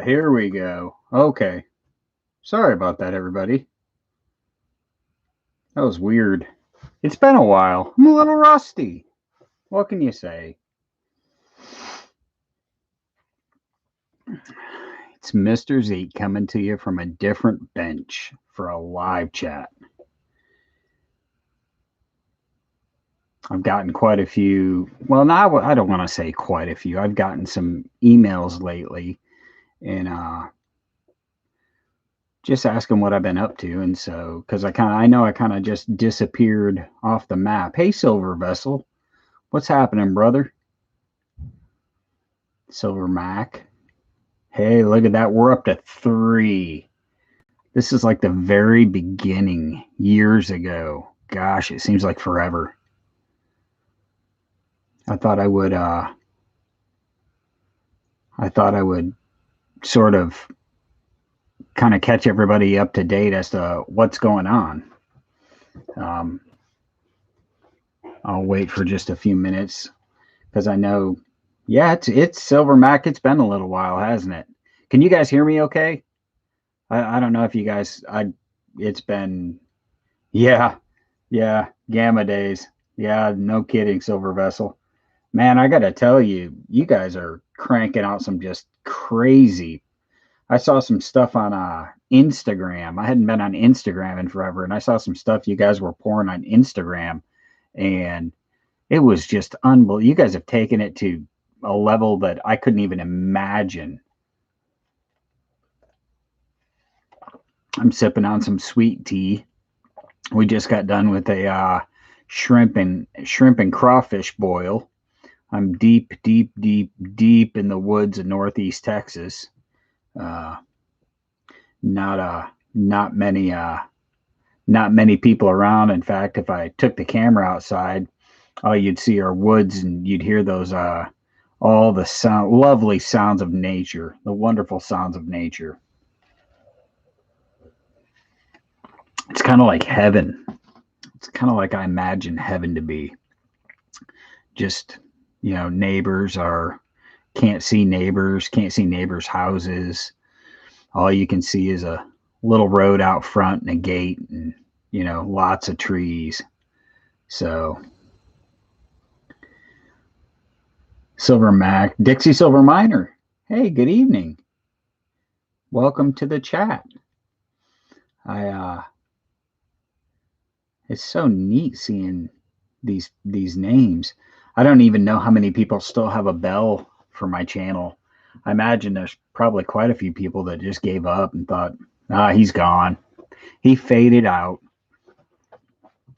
here we go. Okay. Sorry about that, everybody. That was weird. It's been a while. I'm a little rusty. What can you say? It's Mr. Zeke coming to you from a different bench for a live chat. I've gotten quite a few. Well, now I don't want to say quite a few. I've gotten some emails lately and just asking what I've been up to. And so, because I know I kind of just disappeared off the map. Hey, Silver Vessel. What's happening, brother? Silver Mac. Hey, look at that. We're up to 3. This is like the very beginning, years ago. Gosh, it seems like forever. I thought I would sort of kind of catch everybody up to date as to what's going on. Um, I'll wait for just a few minutes because I know, yeah, it's Silver Mac. It's been a little while, hasn't it? Can you guys hear me okay? I don't know if you guys, it's been, yeah, yeah, Gamma days. Yeah, no kidding, Silver Vessel. Man, I got to tell you, you guys are cranking out some just crazy. I saw some stuff on Instagram. I hadn't been on Instagram in forever, and I saw some stuff you guys were pouring on Instagram, and it was just unbelievable. You guys have taken it to a level that I couldn't even imagine. I'm sipping on some sweet tea. We just got done with a shrimp and crawfish boil. I'm deep, deep, deep, deep in the woods of Northeast Texas. Uh, not not many people around. In fact, if I took the camera outside, all you'd see are woods, and you'd hear those all the lovely sounds of nature, the wonderful sounds of nature. It's kind of like heaven. It's kind of like I imagine heaven to be. Just, neighbors can't see neighbors' houses. All you can see is a little road out front and a gate and, lots of trees. So, Silver Mac, Dixie Silver Miner. Hey, good evening. Welcome to the chat. It's so neat seeing these names. I don't even know how many people still have a bell for my channel. I imagine there's probably quite a few people that just gave up and thought, he's gone. He faded out.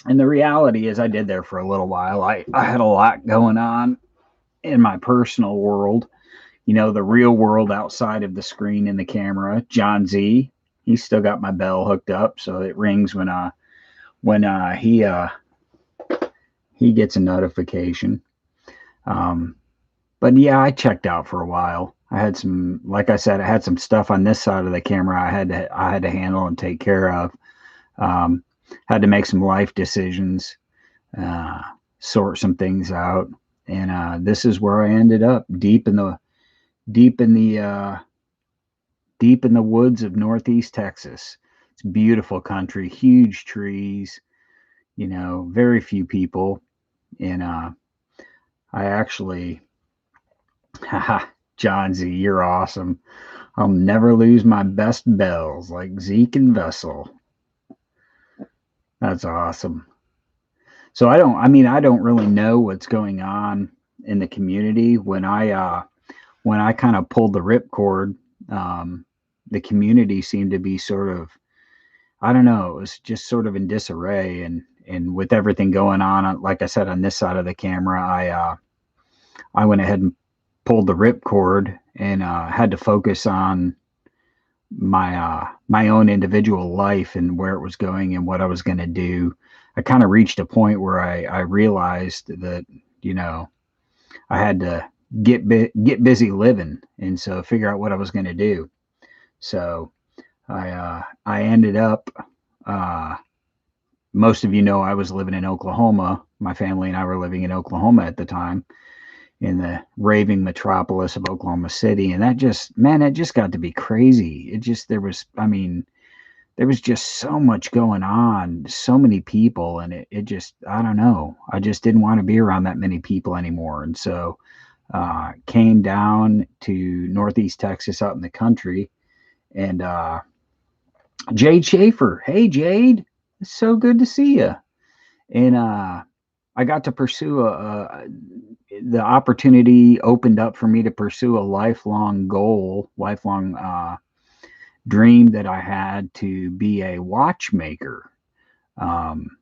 And the reality is I did there for a little while. I had a lot going on in my personal world, the real world outside of the screen and the camera. John Z, he's still got my bell hooked up, so it rings when he gets a notification. But yeah, I checked out for a while. I had some, like I said, I had some stuff on this side of the camera I had to handle and take care of. Had to make some life decisions, sort some things out, and this is where I ended up, deep in the woods of Northeast Texas. It's beautiful country, huge trees, very few people, and I actually, haha, John Z, you're awesome. I'll never lose my best bells like Zeke and Vessel. That's awesome. So I don't really know what's going on in the community. When I kind of pulled the ripcord, the community seemed to be sort of, I don't know, it was just sort of in disarray, and with everything going on, like I said, on this side of the camera, I went ahead and pulled the ripcord and had to focus on my own individual life and where it was going and what I was going to do. I kind of reached a point where I realized that, I had to get busy living, and so figure out what I was going to do. So I ended up, most of I was living in Oklahoma. My family and I were living in Oklahoma at the time, in the raving metropolis of Oklahoma City. And that just, man, it just got to be crazy. There was just so much going on, so many people, and it just, I don't know. I just didn't want to be around that many people anymore. And so came down to Northeast Texas out in the country. And Jade Schaefer, hey, Jade, it's so good to see you. And I got to pursue the opportunity opened up for me to pursue a lifelong goal, lifelong dream that I had to be a watchmaker. Um,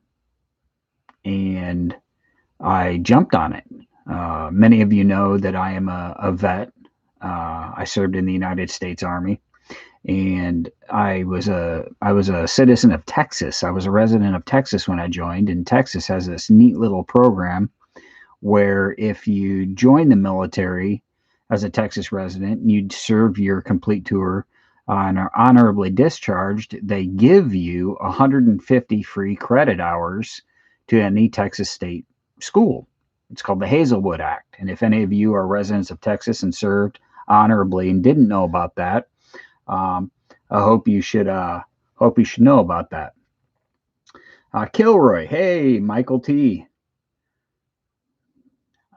and I jumped on it. Many of you know that I am a vet. I served in the United States Army, and I was a citizen of Texas. I was a resident of Texas when I joined, and Texas has this neat little program where if you join the military as a Texas resident and you serve your complete tour and are honorably discharged, they give you 150 free credit hours to any Texas state school. It's called the Hazelwood Act. And if any of you are residents of Texas and served honorably and didn't know about that, I hope you should know about that. Kilroy, hey, Michael T.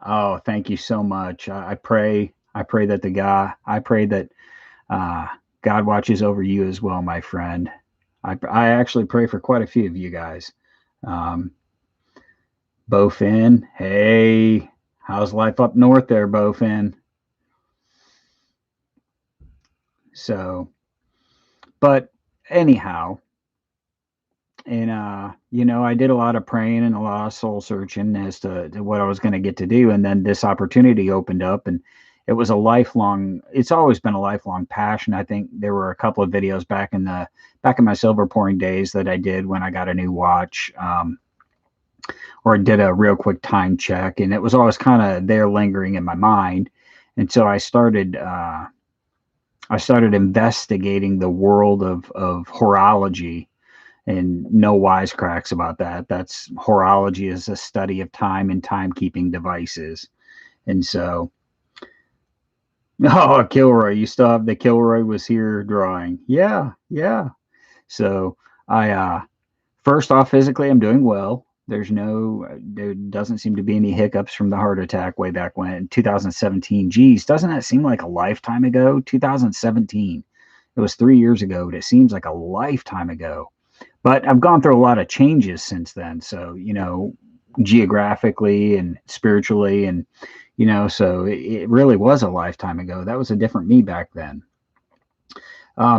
Oh, thank you so much. I pray that God watches over you as well, my friend. I actually pray for quite a few of you guys. Bowfin, hey, how's life up north there, Bowfin? So, but anyhow, and I did a lot of praying and a lot of soul searching as to what I was going to get to do, and then this opportunity opened up, and it was it's always been a lifelong passion. I think there were a couple of videos back in my silver pouring days that I did when I got a new watch, or I did a real quick time check, and it was always kind of there lingering in my mind. And so I started investigating the world of horology. And no wisecracks about that. That's horology is a study of time and timekeeping devices. And so, oh, Kilroy, you still have the Kilroy was here drawing. Yeah, yeah. So first off, physically, I'm doing well. There doesn't seem to be any hiccups from the heart attack way back when in 2017. Geez, doesn't that seem like a lifetime ago? 2017. It was 3 years ago, but it seems like a lifetime ago. But I've gone through a lot of changes since then. So, geographically and spiritually, and, so it really was a lifetime ago. That was a different me back then.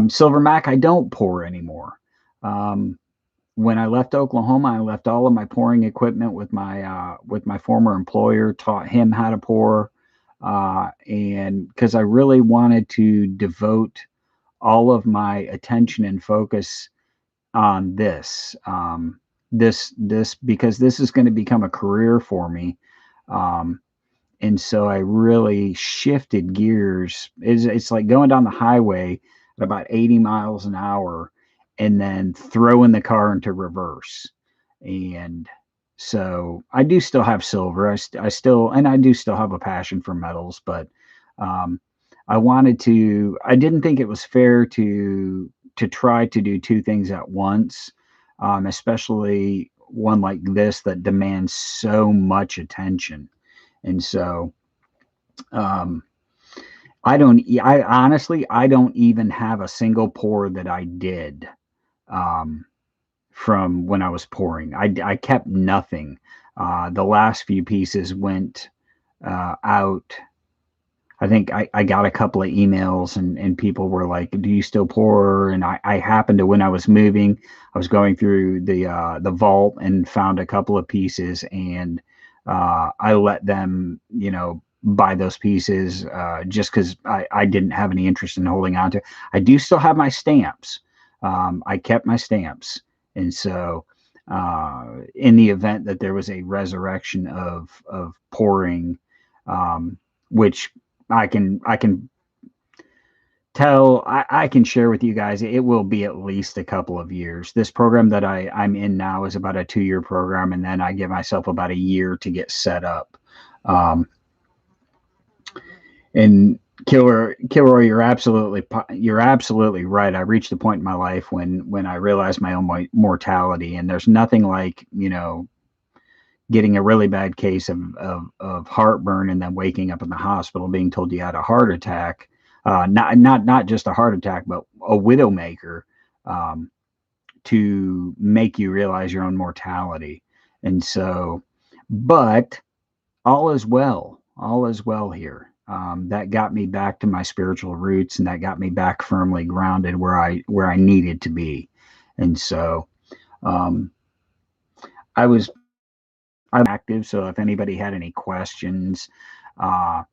Silver Mac, I don't pour anymore. When I left Oklahoma, I left all of my pouring equipment with my former employer, taught him how to pour. And because I really wanted to devote all of my attention and focus on this because this is going to become a career for me, and so I really shifted gears. It's like going down the highway at about 80 miles an hour and then throwing the car into reverse. And so I do still have silver. I do still have a passion for metals, but I didn't think it was fair to try to do two things at once, especially one like this that demands so much attention. And so, I honestly, I don't even have a single pour that I did, from when I was pouring. I kept nothing. The last few pieces went, out. I think I got a couple of emails and people were like, do you still pour? And I happened to, when I was moving, I was going through the vault and found a couple of pieces, and I let them, buy those pieces, just because I didn't have any interest in holding on to. I do still have my stamps. I kept my stamps. And so in the event that there was a resurrection of pouring, which I can share with you guys, it will be at least a couple of years. This program that I'm in now is about a 2-year program, and then I give myself about a year to get set up. And Kilroy, you're absolutely right. I reached a point in my life when I realized my own mortality, and there's nothing like, getting a really bad case of heartburn and then waking up in the hospital being told you had a heart attack, not just a heart attack, but a widowmaker, um, to make you realize your own mortality. And so, but all is well. All is well here. That got me back to my spiritual roots, and that got me back firmly grounded where I needed to be. And so, um, I was active. So if anybody had any questions, uh,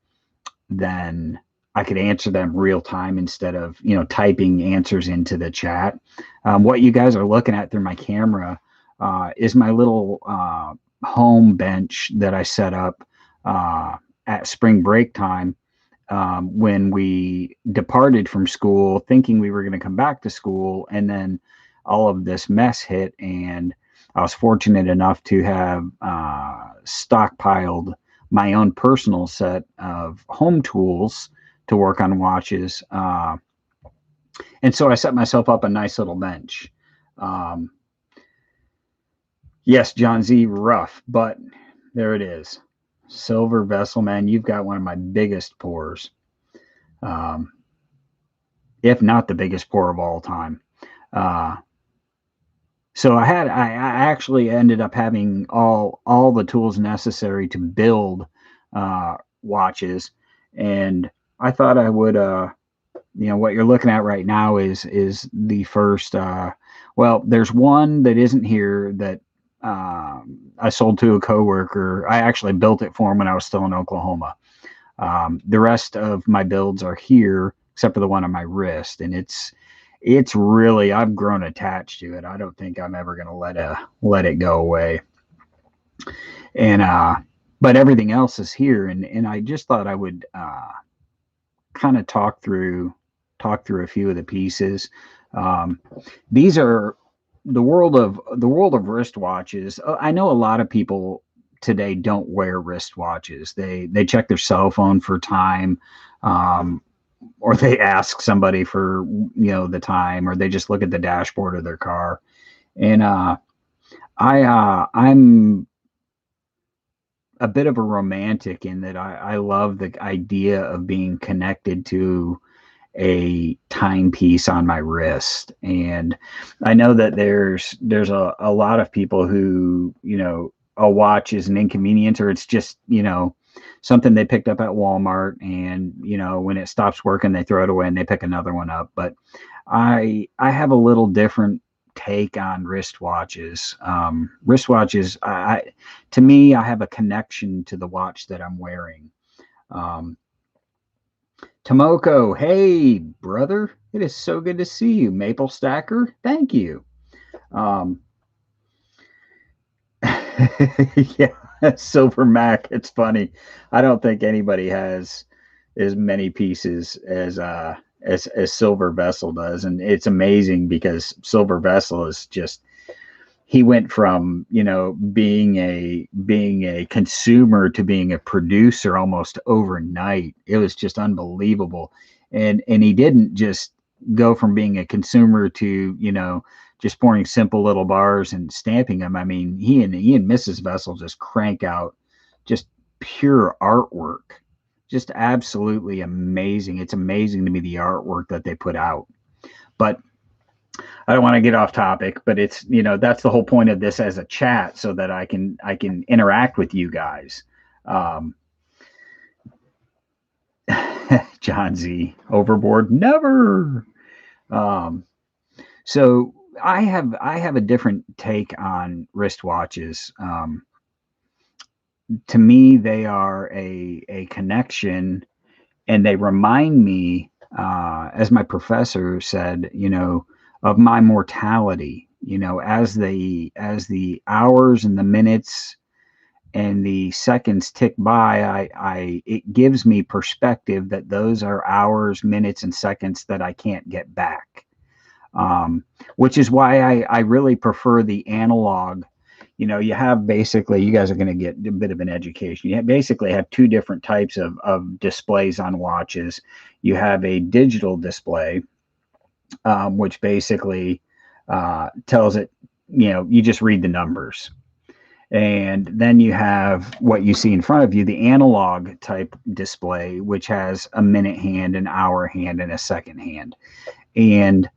then I could answer them real time instead of typing answers into the chat. What you guys are looking at through my camera is my little home bench that I set up at spring break time, when we departed from school, thinking we were going to come back to school, and then all of this mess hit, and I was fortunate enough to have stockpiled my own personal set of home tools to work on watches. And so I set myself up a nice little bench. Um, yes, John Z, rough, but there it is. Silver vessel, man, you've got one of my biggest pours, um, if not the biggest pour of all time. Uh, so I actually ended up having all the tools necessary to build watches, and I thought I would. What you're looking at right now is the first. Well, there's one that isn't here that I sold to a coworker. I actually built it for him when I was still in Oklahoma. The rest of my builds are here, except for the one on my wrist, and it's really, I've grown attached to it. I don't think I'm ever going to let it go away. And but everything else is here, and I just thought I would kind of talk through a few of the pieces. These are the world of wristwatches. I know a lot of people today don't wear wristwatches. They check their cell phone for time, or they ask somebody for the time, or they just look at the dashboard of their car. And I'm a bit of a romantic in that I love the idea of being connected to a timepiece on my wrist. And I know that there's a lot of people who, a watch is an inconvenience, or it's just, something they picked up at Walmart, and, when it stops working, they throw it away and they pick another one up. But I have a little different take on wristwatches. To me, I have a connection to the watch that I'm wearing. Tomoko, hey, brother. It is so good to see you. Maple Stacker, thank you. Yeah, Silver Mac, it's funny. I don't think anybody has as many pieces as Silver Vessel does. And it's amazing because Silver Vessel is just, he went from being a consumer to being a producer almost overnight. It was just unbelievable. And he didn't just go from being a consumer to just pouring simple little bars and stamping them. I mean, he and Mrs. Vessel just crank out just pure artwork, just absolutely amazing. It's amazing to me, the artwork that they put out. But I don't want to get off topic, but it's, that's the whole point of this as a chat, so that I can interact with you guys. John Z, overboard, never. So I have a different take on wristwatches. To me, they are a connection, and they remind me, as my professor said, of my mortality. As the hours and the minutes and the seconds tick by, it gives me perspective that those are hours, minutes, and seconds that I can't get back. Which is why I really prefer the analog. you have basically, you guys are going to get a bit of an education. You basically have two different types of displays on watches. You have a digital display, which basically tells it, you just read the numbers. And then you have what you see in front of you, the analog type display, which has a minute hand, an hour hand, and a second hand. And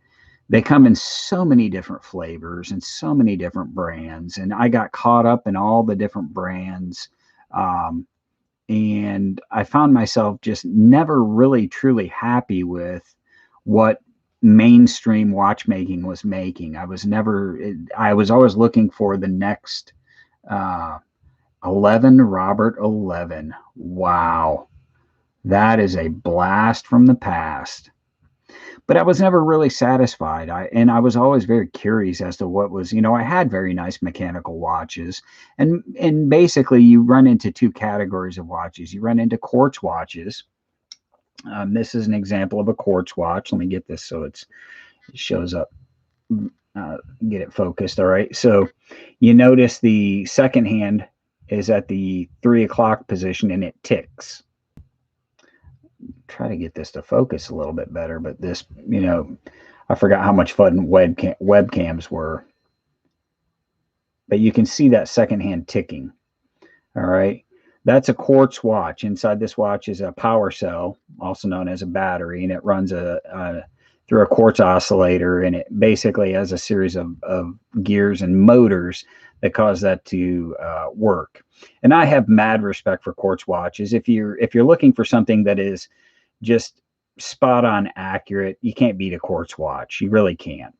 they come in so many different flavors and so many different brands. And I got caught up in all the different brands. And I found myself just never really truly happy with what mainstream watchmaking was making. I was always looking for the next 11 Robert 11. Wow. That is a blast from the past. But I was never really satisfied. I was always very curious as to what was, I had very nice mechanical watches. And basically you run into two categories of watches. You run into quartz watches. This is an example of a quartz watch. Let me get this so it shows up. Get it focused. All right. So you notice the second hand is at the 3 o'clock position and it ticks. Try to get this to focus a little bit better, but this, I forgot how much fun webcams were. But you can see that second hand ticking. All right. That's a quartz watch. Inside this watch is a power cell, also known as a battery, and it runs through a quartz oscillator, and it basically has a series of gears and motors that cause that to work. And I have mad respect for quartz watches. If you're looking for something that is just spot on accurate, you can't beat a quartz watch. You really can't.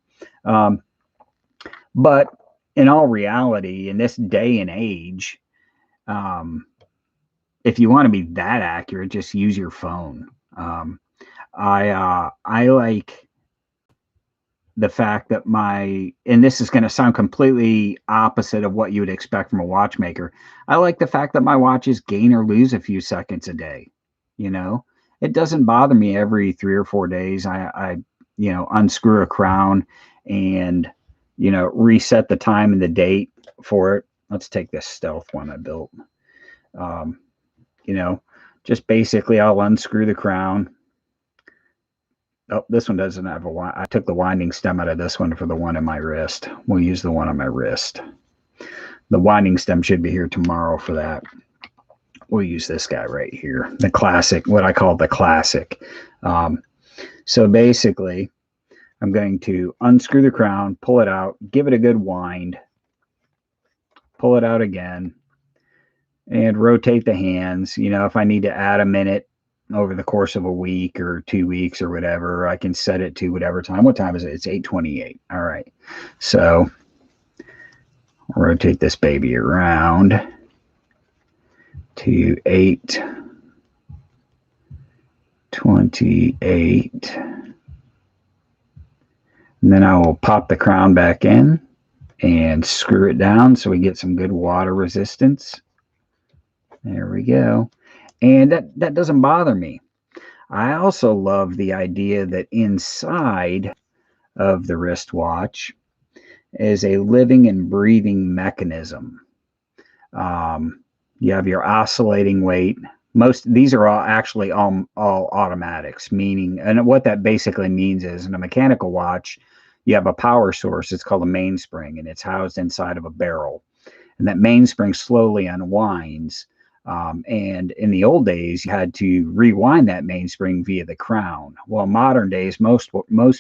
But in all reality, in this day and age, if you want to be that accurate, just use your phone. I like the fact that and this is going to sound completely opposite of what you would expect from a watchmaker. I like the fact that my watches gain or lose a few seconds a day. It doesn't bother me every 3 or 4 days. I unscrew a crown and, reset the time and the date for it. Let's take this stealth one I built. Just basically I'll unscrew the crown. Oh, this one doesn't have I took the winding stem out of this one for the one in my wrist. We'll use the one on my wrist. The winding stem should be here tomorrow for that. We'll use this guy right here, the classic, what I call the classic. So basically, I'm going to unscrew the crown, pull it out, give it a good wind, pull it out again, and rotate the hands. If I need to add a minute over the course of a week or 2 weeks or whatever, I can set it to whatever time. What time is it? It's 8:28. All right. So rotate this baby around to 8:28. And then I will pop the crown back in and screw it down so we get some good water resistance. There we go. And that doesn't bother me. I also love the idea that inside of the wristwatch is a living and breathing mechanism. You have your oscillating weight. These are all automatics, meaning, and what that basically means is in a mechanical watch, you have a power source. It's called a mainspring, and it's housed inside of a barrel. And that mainspring slowly unwinds. And in the old days, you had to rewind that mainspring via the crown. Well, modern days, most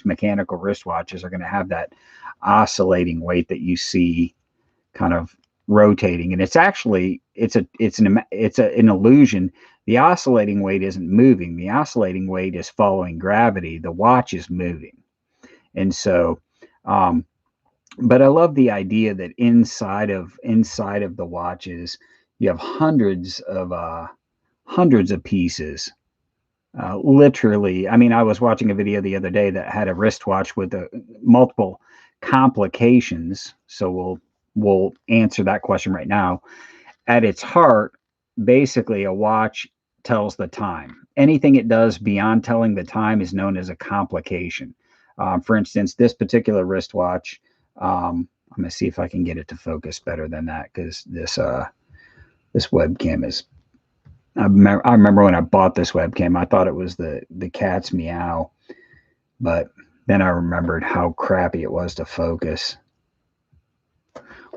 mechanical wristwatches are going to have that oscillating weight that you see kind of rotating, and it's actually it's an illusion. The oscillating weight isn't moving. The oscillating weight is following gravity. The watch is moving, and so. But I love the idea that inside of the watches, you have hundreds of pieces. Literally, I mean, I was watching a video the other day that had a wristwatch with multiple complications. So we'll answer that question right now. At its heart, basically, a watch tells the time. Anything it does beyond telling the time is known as a complication. For instance, this particular wristwatch, I'll I'm going to see if I can get it to focus better than that, because this webcam is. I remember when I bought this webcam, I thought it was the cat's meow, but then I remembered how crappy it was to focus.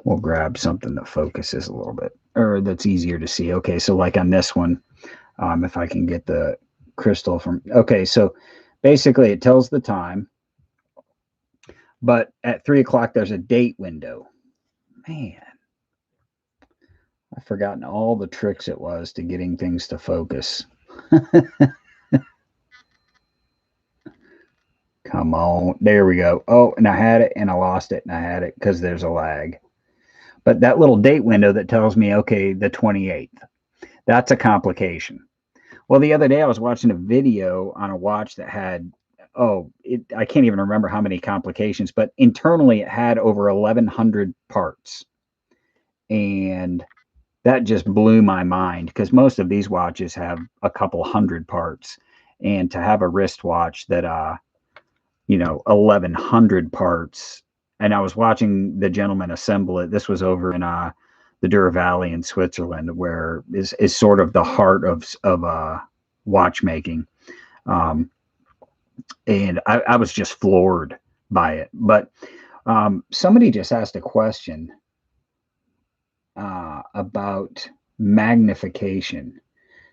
We'll grab something that focuses a little bit, or that's easier to see. Okay, so like on this one, if I can get the crystal from. Okay, so basically it tells the time, but at 3 o'clock there's a date window. Man, I've forgotten all the tricks it was to getting things to focus. Come on. There we go. Oh, and I had it and I lost it and I had it because there's a lag. But that little date window that tells me, okay, the 28th, that's a complication. Well, the other day I was watching a video on a watch that had, I can't even remember how many complications, but internally it had over 1,100 parts. And that just blew my mind, because most of these watches have a couple hundred parts. And to have a wristwatch that, 1,100 parts. And I was watching the gentleman assemble it. This was over in the Dura Valley in Switzerland, where is sort of the heart of watchmaking. And I was just floored by it. But somebody just asked a question about magnification.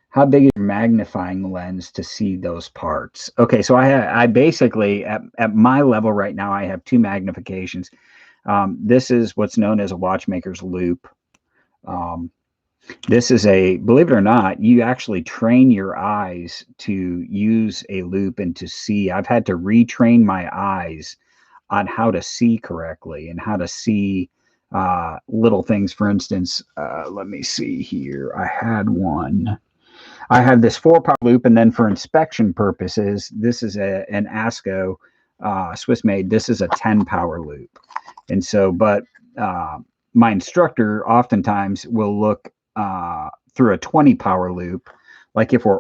How big is your magnifying lens to see those parts? Okay, so I basically, at my level right now, I have 2 magnifications. This is what's known as a watchmaker's loupe. This is believe it or not, you actually train your eyes to use a loupe and to see. I've had to retrain my eyes on how to see correctly and how to see little things. For instance, let me see here. I have this 4-power loupe, and then for inspection purposes, this is an ASCO Swiss made. This is a 10-power loupe. And so, but my instructor oftentimes will look through a 20-power loupe, like if we're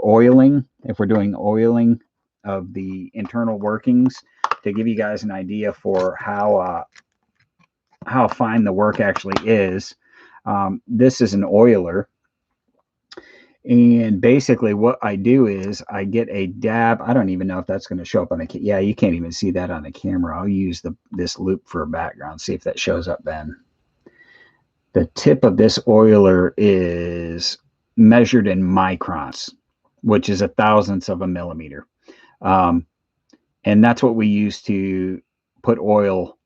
doing oiling of the internal workings, to give you guys an idea for how fine the work actually is. This is an oiler. And basically what I do is I get a dab. I don't even know if that's going to show up on the yeah, you can't even see that on the camera. I'll use this loupe for a background, see if that shows up then. The tip of this oiler is measured in microns, which is 1,000th of a millimeter. And that's what we use to put oil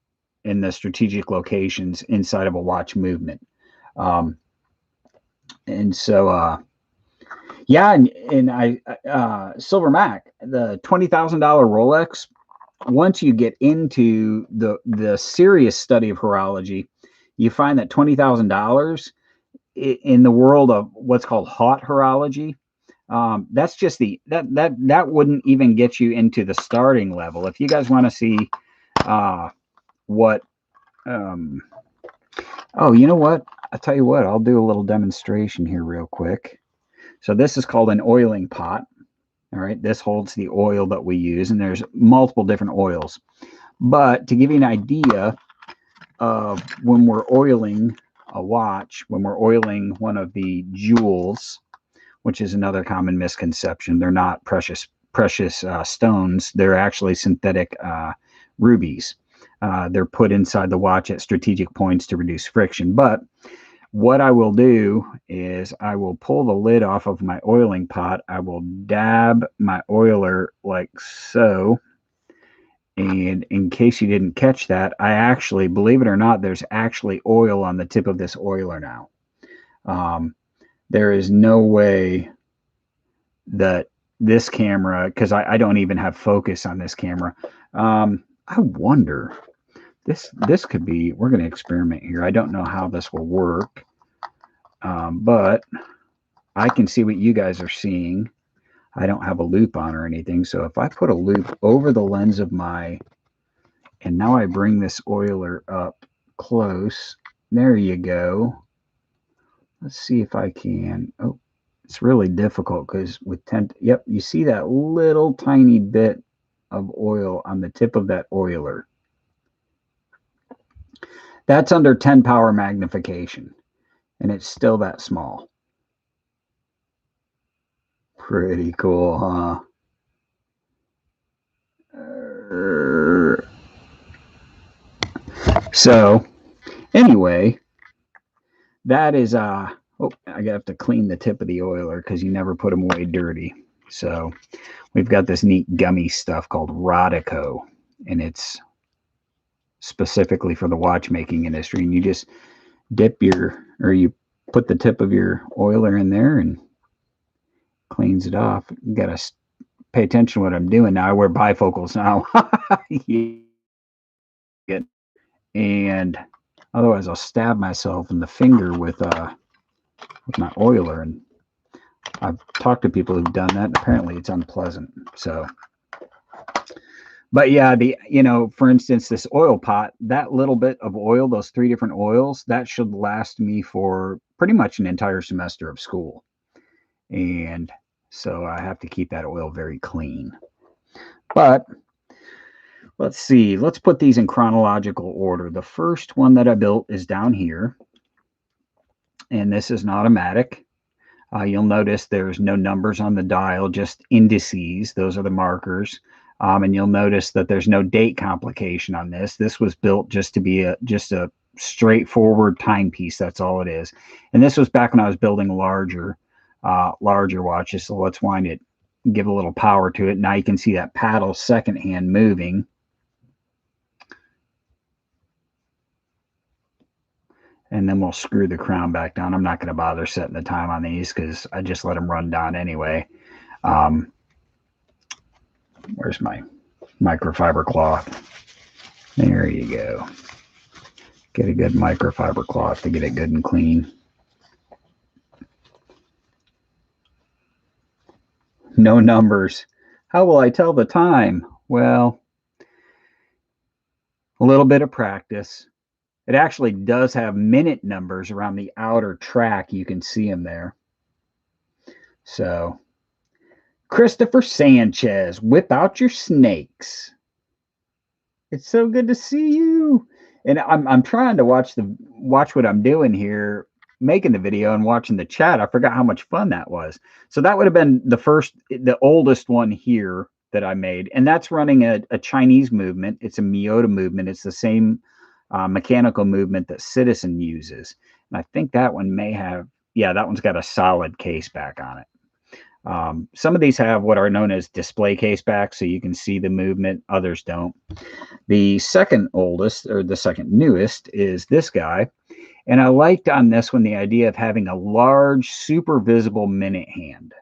in the strategic locations inside of a watch movement. And so, yeah, and I Silver Mac, the $20,000 Rolex. Once you get into the serious study of horology, you find that $20,000 in the world of what's called hot horology, that's just that wouldn't even get you into the starting level. If you guys want to see what, oh, you know what? I'll tell you what. I'll do a little demonstration here real quick. So this is called an oiling pot. All right, this holds the oil that we use, and there's multiple different oils. But to give you an idea of when we're oiling a watch, when we're oiling one of the jewels, which is another common misconception, they're not precious stones. They're actually synthetic rubies. They're put inside the watch at strategic points to reduce friction. But what I will do is I will pull the lid off of my oiling pot. I will dab my oiler like so. And in case you didn't catch that, I actually, believe it or not, there's actually oil on the tip of this oiler now. There is no way that this camera, because I don't even have focus on this camera. I wonder, this could be, we're going to experiment here. I don't know how this will work, but I can see what you guys are seeing. I don't have a loop on or anything. So if I put a loop over the lens of and now I bring this oiler up close, there you go. Let's see if I can. Oh, it's really difficult because with yep, you see that little tiny bit of oil on the tip of that oiler. That's under 10 power magnification, and it's still that small. Pretty cool, huh? So anyway, that is oh, I have to clean the tip of the oiler because you never put them away dirty. So we've got this neat gummy stuff called Rodico, and it's specifically for the watchmaking industry. And you just you put the tip of your oiler in there and cleans it off. You got to pay attention to what I'm doing now. I wear bifocals now. And otherwise I'll stab myself in the finger with my oiler. And I've talked to people who've done that, and apparently it's unpleasant. So, but yeah, for instance, this oil pot, that little bit of oil, those 3 different oils, that should last me for pretty much an entire semester of school. And so I have to keep that oil very clean. But let's see, let's put these in chronological order. The first one that I built is down here, and this is an automatic. You'll notice there's no numbers on the dial, just indices. Those are the markers. And you'll notice that there's no date complication on this. This was built just to be just a straightforward timepiece. That's all it is. And this was back when I was building larger watches. So let's wind it, give a little power to it. Now you can see that paddle second hand moving. And then we'll screw the crown back down. I'm not going to bother setting the time on these because I just let them run down anyway. Where's my microfiber cloth? There you go. Get a good microfiber cloth to get it good and clean. No numbers. How will I tell the time? Well, a little bit of practice. It actually does have minute numbers around the outer track. You can see them there. So, Christopher Sanchez, whip out your snakes. It's so good to see you. And I'm trying to watch what I'm doing here, making the video and watching the chat. I forgot how much fun that was. So that would have been the oldest one here that I made. And that's running a Chinese movement. It's a Miyota movement. It's the same mechanical movement that Citizen uses. And I think that one may have, yeah, that one's got a solid case back on it. Some of these have what are known as display case backs, so you can see the movement. Others don't. The second oldest, or the second newest, is this guy. And I liked on this one the idea of having a large, super visible minute hand.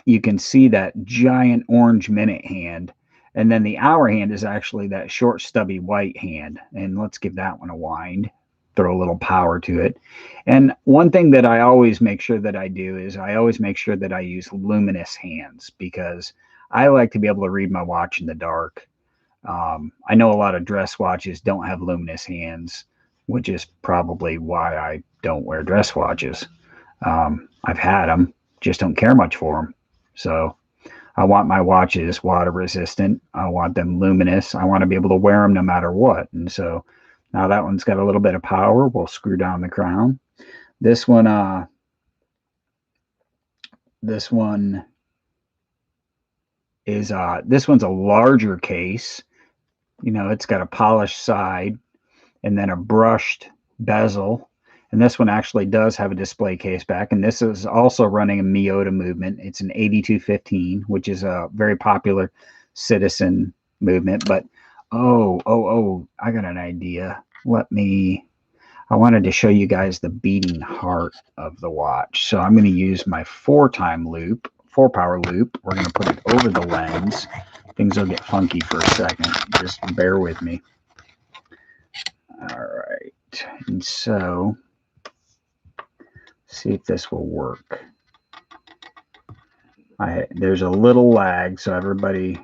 You can see that giant orange minute hand. And then the hour hand is actually that short, stubby white hand. And let's give that one a wind, throw a little power to it. And one thing that I always make sure that I do is I always make sure that I use luminous hands, because I like to be able to read my watch in the dark. I know a lot of dress watches don't have luminous hands, which is probably why I don't wear dress watches. I've had them, just don't care much for them. So I want my watches water resistant. I want them luminous. I want to be able to wear them no matter what. And so now that one's got a little bit of power. We'll screw down the crown. This one is this one's a larger case. You know, it's got a polished side and then a brushed bezel. And this one actually does have a display case back. And this is also running a Miyota movement. It's an 8215, which is a very popular Citizen movement. But I got an idea. I wanted to show you guys the beating heart of the watch. So I'm going to use my 4-power loop. We're going to put it over the lens. Things will get funky for a second. Just bear with me. All right. And so, see if this will work. There's a little lag, so everybody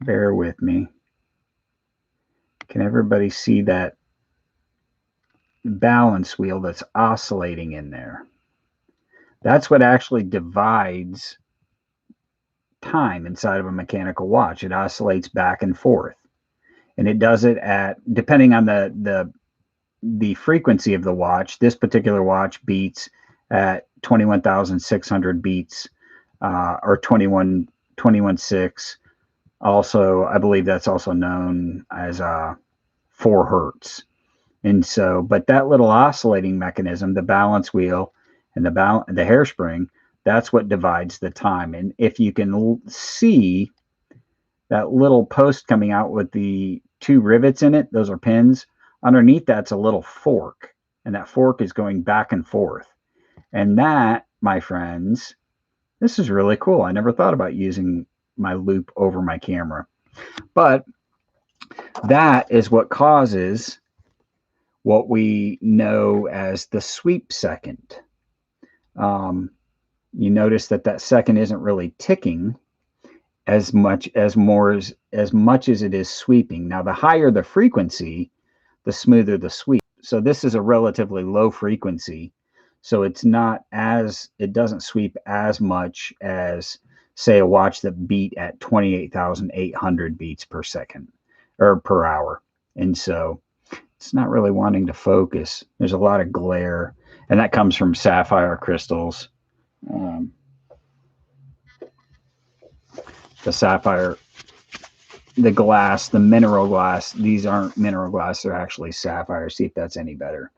bear with me. Can everybody see that balance wheel that's oscillating in there? That's what actually divides time inside of a mechanical watch. It oscillates back and forth. and it does it at, depending on the frequency of the watch. This particular watch beats at 21,600 beats, or 21.6. Also, I believe that's also known as 4 hertz. And so, but that little oscillating mechanism, the balance wheel and the hairspring, that's what divides the time. And if you can see that little post coming out with the 2 rivets in it, those are pins. Underneath that's a little fork, and that fork is going back and forth. And that, my friends, this is really cool. I never thought about using my loop over my camera, but that is what causes what we know as the sweep second. You notice that that second isn't really ticking as much as it is sweeping. Now, the higher the frequency, the smoother the sweep. So this is a relatively low frequency. So it doesn't sweep as much as, say, a watch that beat at 28,800 beats per second or per hour. And so it's not really wanting to focus. There's a lot of glare, and that comes from sapphire crystals. The sapphire, the glass, the mineral glass, these aren't mineral glass, they're actually sapphire. See if that's any better.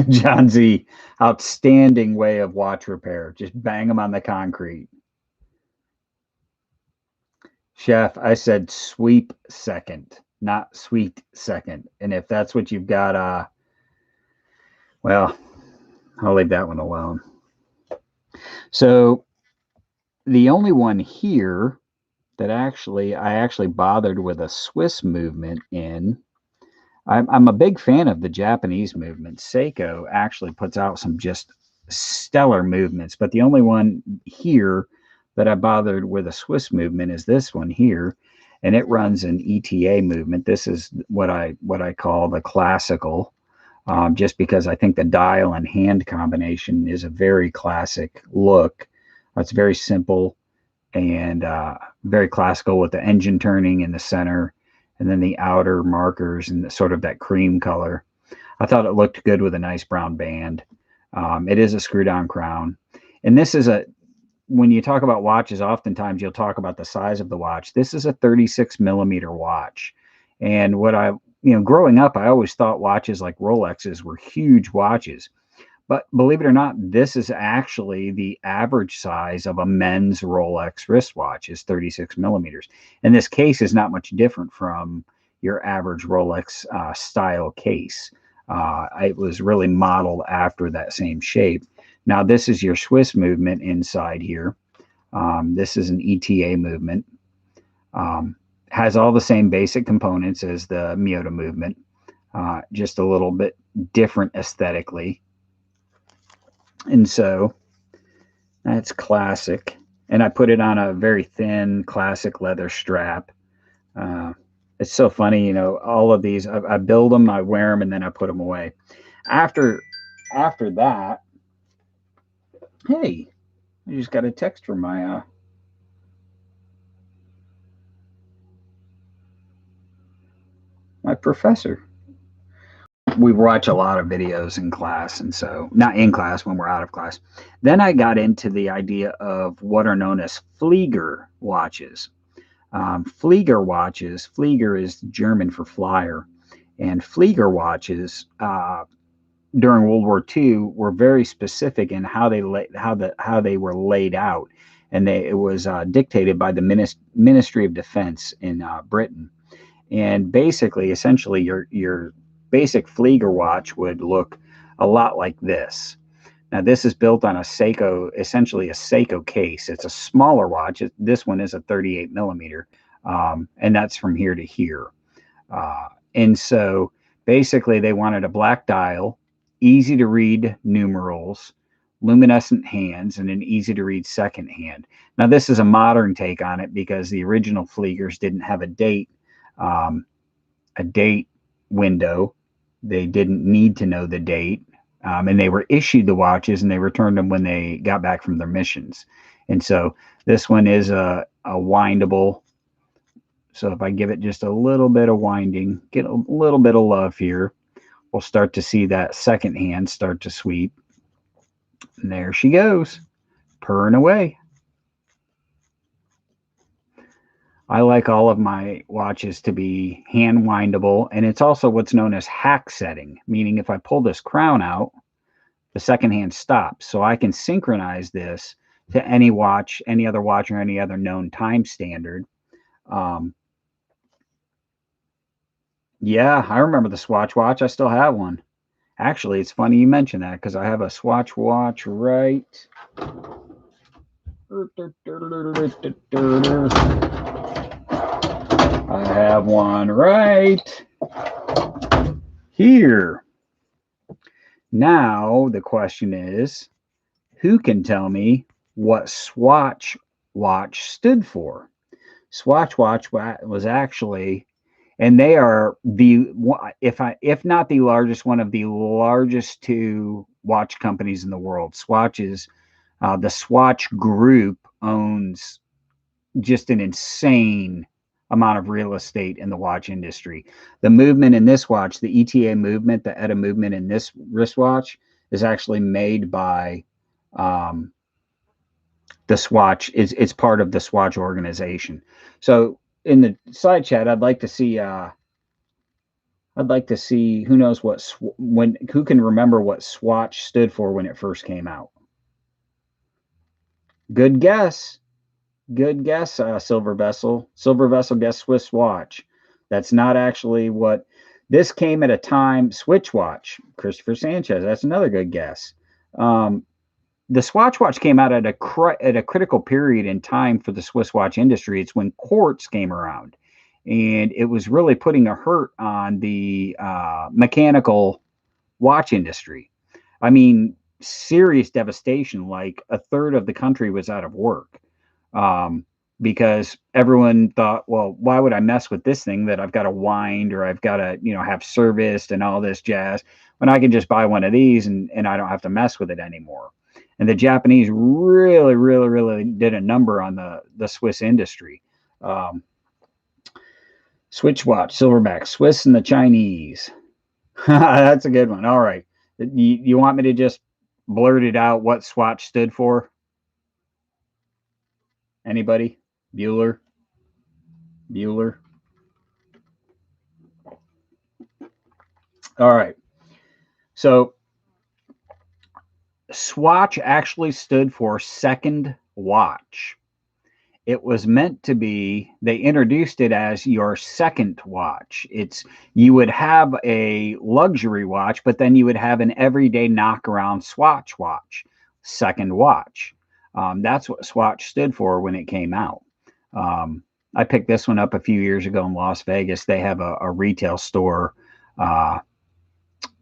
John Z, outstanding way of watch repair. Just bang them on the concrete. Chef, I said sweep second, not sweet second. And if that's what you've got, well, I'll leave that one alone. So the only one here that I actually bothered with a Swiss movement in, I'm a big fan of the Japanese movement. Seiko actually puts out some just stellar movements, but the only one here that I bothered with a Swiss movement is this one here, and it runs an ETA movement. This is what I call the classical, just because I think the dial and hand combination is a very classic look. It's very simple and very classical, with the engine turning in the center and then the outer markers and sort of that cream color. I thought it looked good with a nice brown band. It is a screw-down crown. And this is when you talk about watches, oftentimes you'll talk about the size of the watch. This is a 36 millimeter watch. And growing up, I always thought watches like Rolexes were huge watches. But believe it or not, this is actually the average size of a men's Rolex wristwatch, is 36 millimeters. And this case is not much different from your average Rolex style case. It was really modeled after that same shape. Now, this is your Swiss movement inside here. This is an ETA movement. Has all the same basic components as the Miyota movement, just a little bit different aesthetically. And so that's classic. And I put it on a very thin classic leather strap. It's so funny, all of these, I build them, I wear them, and then I put them away. After that, hey, I just got a text from my professor. We watch a lot of videos in class, and so not in class, when we're out of class. Then I got into the idea of what are known as Flieger watches. Flieger watches, Flieger is German for flyer, and Flieger watches during World War II were very specific in how they were laid out, and it was dictated by the Ministry of Defense in Britain. And basically, essentially, your basic Flieger watch would look a lot like this. Now, this is built on essentially a Seiko case. It's a smaller watch. This one is a 38 millimeter, and that's from here to here. And so basically, they wanted a black dial, easy to read numerals, luminescent hands, and an easy to read second hand. Now, this is a modern take on it because the original Fliegers didn't have a date window. They didn't need to know the date, and they were issued the watches and they returned them when they got back from their missions. And so this one is a windable. So if I give it just a little bit of winding, get a little bit of love here, we'll start to see that second hand start to sweep. And there she goes, purring away. I like all of my watches to be hand windable, and it's also what's known as hack setting, meaning if I pull this crown out, the second hand stops. So I can synchronize this to any watch, any other watch, or any other known time standard. Um, yeah, I remember the Swatch watch. I still have one. Actually, it's funny you mentioned that because I have a Swatch watch right. I have one right here. Now the question is, who can tell me what Swatch watch stood for? Swatch watch was actually, and they are the, if not the largest, one of the largest two watch companies in the world. Swatch is the Swatch Group owns just an insane amount of real estate in the watch industry. The movement in this watch, the ETA movement, the ETA movement in this wristwatch is actually made by um, the Swatch. It's part of the Swatch organization. So in the side chat, I'd like to see. I'd like to see who knows who can remember what Swatch stood for when it first came out. Good guess. Good guess, Silver Vessel. Silver Vessel guess Swiss watch. That's not actually what. This came at a time. Switch watch. Christopher Sanchez. That's another good guess. The Swatch watch came out at a critical period in time for the Swiss watch industry. It's when quartz came around, and it was really putting a hurt on the mechanical watch industry. I mean, serious devastation. Like a third of the country was out of work because everyone thought, well, why would I mess with this thing that I've got to wind or I've got to, have serviced and all this jazz when I can just buy one of these and I don't have to mess with it anymore. And the Japanese really, really, really did a number on the Swiss industry. Switch watch, silverback, Swiss and the Chinese. That's a good one. All right. You want me to just blurt it out what Swatch stood for? Anybody? Bueller? Bueller? All right. So Swatch actually stood for second watch. It was meant to be, they introduced it as your second watch. You would have a luxury watch, but then you would have an everyday knockaround Swatch watch, second watch. That's what Swatch stood for when it came out. I picked this one up a few years ago in Las Vegas. They have a retail store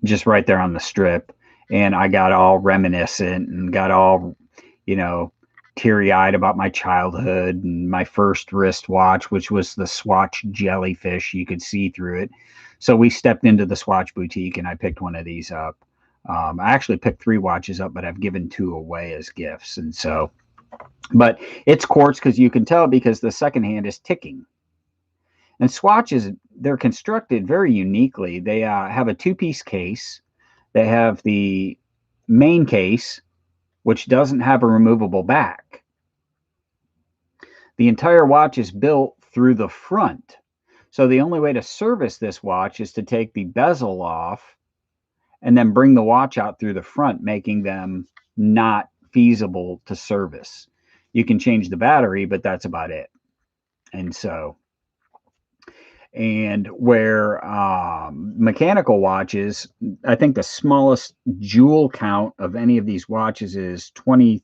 just right there on the strip. And I got all reminiscent and got all, teary-eyed about my childhood and my first wristwatch, which was the Swatch Jellyfish. You could see through it. So we stepped into the Swatch boutique and I picked one of these up. I actually picked 3 watches up, but I've given 2 away as gifts. And so, but it's quartz because you can tell because the second hand is ticking. And Swatches, they're constructed very uniquely. They have a 2-piece case. They have the main case, which doesn't have a removable back. The entire watch is built through the front. So the only way to service this watch is to take the bezel off and then bring the watch out through the front, making them not feasible to service. You can change the battery, but that's about it. And so, and where mechanical watches, I think the smallest jewel count of any of these watches is 21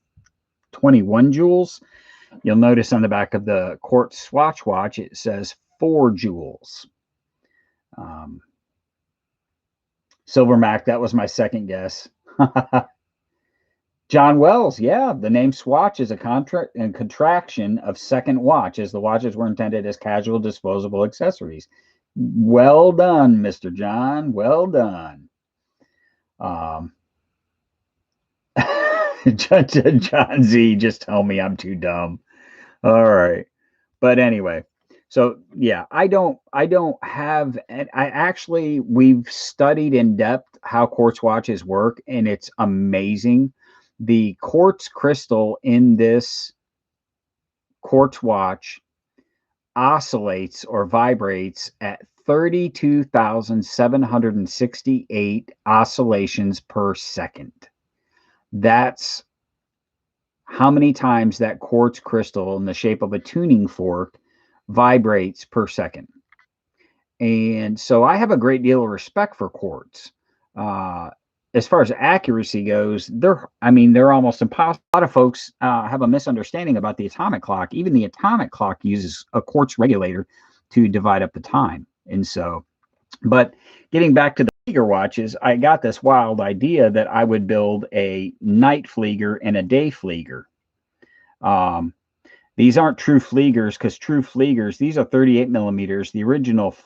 jewels. You'll notice on the back of the quartz Swatch watch, it says 4 jewels. Silver Mac, that was my second guess. John Wells, yeah, the name Swatch is a contraction of second watch, as the watches were intended as casual disposable accessories. Well done, Mr. John. Well done. John Z, just tell me I'm too dumb. All right. But anyway, so yeah, I don't have, and I actually, we've studied in depth how quartz watches work, and it's amazing. The quartz crystal in this quartz watch oscillates or vibrates at 32,768 oscillations per second. That's how many times that quartz crystal in the shape of a tuning fork vibrates per second. And so I have a great deal of respect for quartz. Uh, as far as accuracy goes, they're almost impossible. A lot of folks have a misunderstanding about the atomic clock. Even the atomic clock uses a quartz regulator to divide up the time. And so, but getting back to the Flieger watches, I got this wild idea that I would build a night Flieger and a day Flieger. Um, these aren't true Fliegers, because true Fliegers, these are 38 millimeters. The original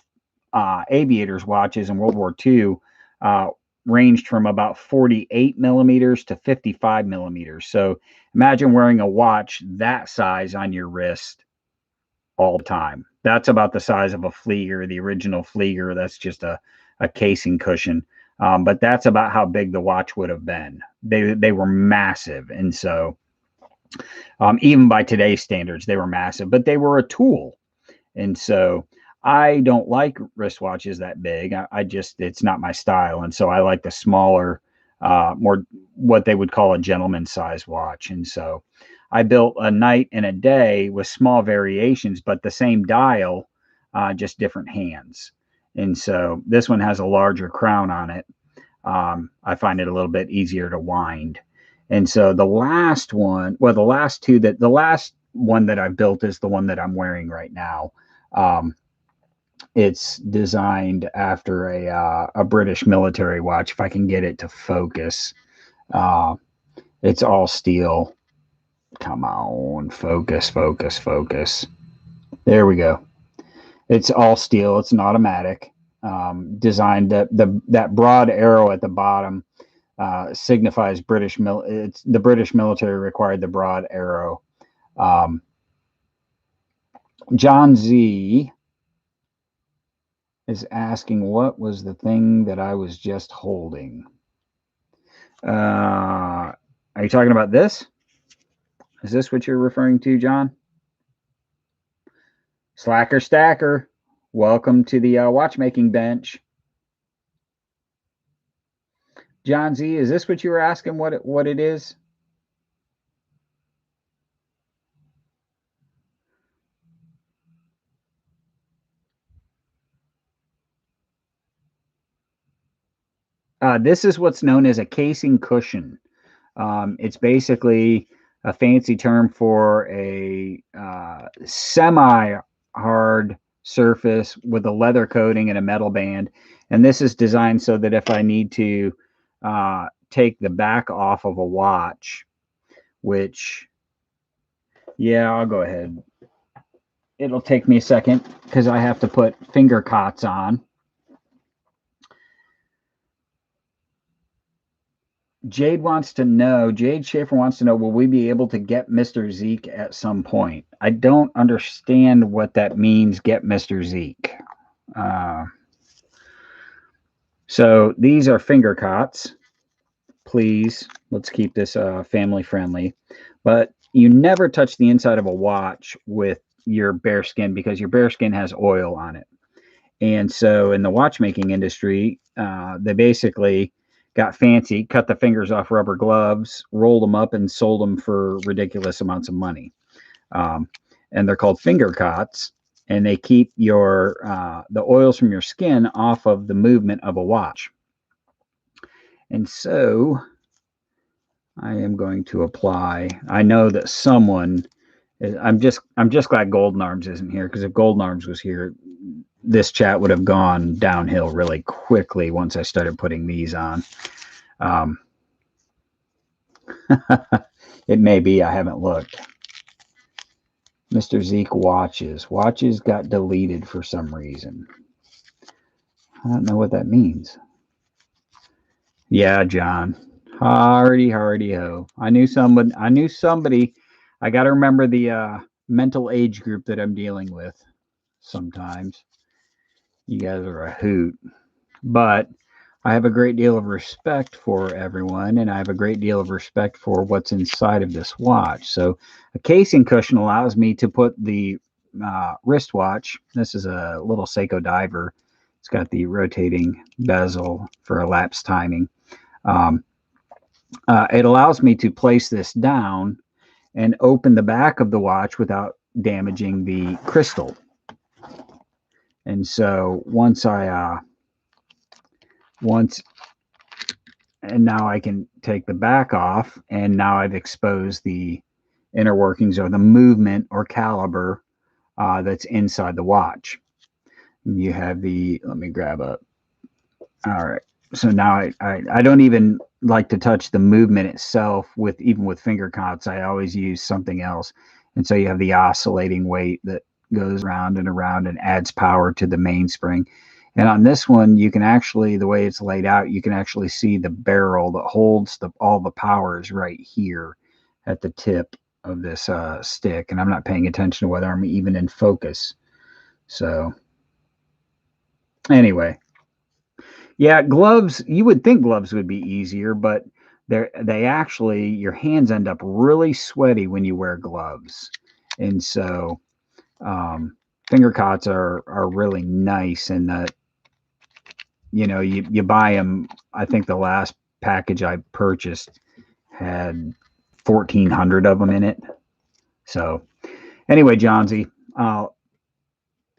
aviators watches in World War II ranged from about 48 millimeters to 55 millimeters. So imagine wearing a watch that size on your wrist all the time. That's about the size of a Flieger, the original Flieger. That's just a casing cushion. But that's about how big the watch would have been. They were massive. And so even by today's standards, they were massive, but they were a tool. And so I don't like wristwatches that big. I just, it's not my style. And so I like the smaller, more what they would call a gentleman's size watch. And so I built a night and a day with small variations, but the same dial, just different hands. And so this one has a larger crown on it. I find it a little bit easier to wind. And so the last one, well, the last one that I built is the one that I'm wearing right now. It's designed after a British military watch. If I can get it to focus, it's all steel. Come on, focus, focus, focus. There we go. It's all steel. It's an automatic. Designed that broad arrow at the bottom signifies It's the British military required the broad arrow. John Z is asking, what was the thing that I was just holding? Are you talking about this? Is this what you're referring to, John? Slacker Stacker, welcome to the watchmaking bench. John Z, is this what you were asking? What it is? This is what's known as a casing cushion. It's basically a fancy term for a semi-hard surface with a leather coating and a metal band. And this is designed so that if I need to take the back off of a watch, which, yeah, I'll go ahead. It'll take me a second because I have to put finger cots on. Jade Schaefer wants to know, will we be able to get Mr. Zeke at some point? I don't understand what that means, get Mr. Zeke. So these are finger cots. Please, let's keep this family friendly. But you never touch the inside of a watch with your bare skin because your bare skin has oil on it. And so in the watchmaking industry, they basically got fancy, cut the fingers off rubber gloves, rolled them up, and sold them for ridiculous amounts of money. And they're called finger cots, and they keep the oils from your skin off of the movement of a watch. And so I am going to apply. I know that someone I'm just glad Golden Arms isn't here, because if Golden Arms was here, this chat would have gone downhill really quickly once I started putting these on. It may be, I haven't looked. Mr. Zeke watches got deleted for some reason. I don't know what that means. Yeah, John, Hardy, hardy ho. I knew somebody. I got to remember the mental age group that I'm dealing with sometimes. You guys are a hoot. But I have a great deal of respect for everyone, and I have a great deal of respect for what's inside of this watch. So, a casing cushion allows me to put the wristwatch. This is a little Seiko diver. It's got the rotating bezel for elapsed timing. Um, it allows me to place this down and open the back of the watch without damaging the crystal. And so once and now I can take the back off, and now I've exposed the inner workings or the movement or caliber that's inside the watch. You have let me grab up. All right. So now I don't even like to touch the movement itself even with finger cots. I always use something else. And so you have the oscillating weight that goes around and adds power to the mainspring. And on this one, you can actually, the way it's laid out, you can actually see the barrel that holds all the powers right here at the tip of this stick. And I'm not paying attention to whether I'm even in focus. So anyway, yeah, gloves, you would think gloves would be easier, but they actually, your hands end up really sweaty when you wear gloves. And so finger cots are really nice in that, you buy them. I think the last package I purchased had 1,400 of them in it. So anyway, Johnsy,